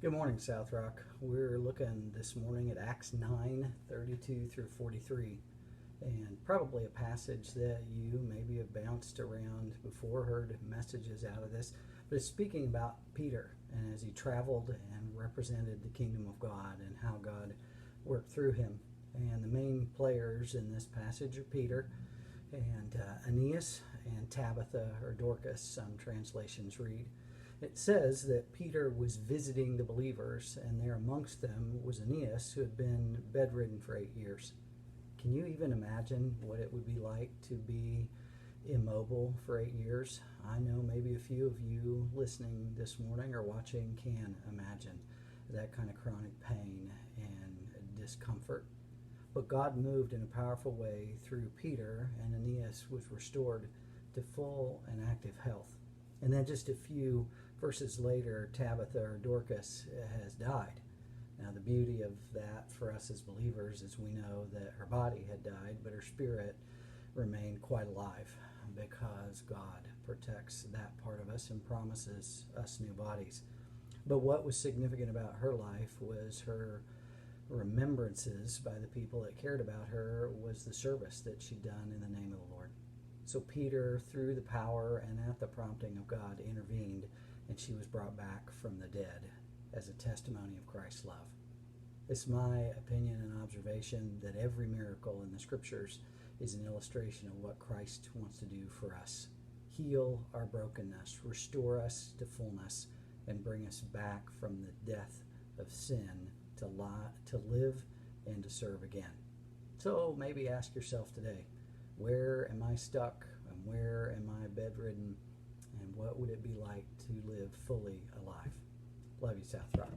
Good morning, South Rock. We're looking this morning at Acts 9:32 through 43, and probably a passage that you maybe have bounced around before, heard messages out of this, but it's speaking about Peter and as he traveled and represented the kingdom of God and how God worked through him. And the main players in this passage are Peter and Aeneas and Tabitha, or Dorcas, some translations read. It says that Peter was visiting the believers, and there amongst them was Aeneas, who had been bedridden for 8 years. Can you even imagine what it would be like to be immobile for 8 years? I know maybe a few of you listening this morning or watching can imagine that kind of chronic pain and discomfort. But God moved in a powerful way through Peter, and Aeneas was restored to full and active health. And then just a few verses later, Tabitha, or Dorcas, has died. Now, the beauty of that for us as believers is we know that her body had died, but her spirit remained quite alive because God protects that part of us and promises us new bodies. But what was significant about her life was her remembrances by the people that cared about her was the service that she'd done in the name of the Lord. So Peter, through the power and at the prompting of God, intervened, and she was brought back from the dead as a testimony of Christ's love. It's my opinion and observation that every miracle in the Scriptures is an illustration of what Christ wants to do for us. Heal our brokenness, restore us to fullness, and bring us back from the death of sin to live and to serve again. So maybe ask yourself today, where am I stuck, and where am I bedridden, and what would it be like to live fully alive? Love you, South Rock.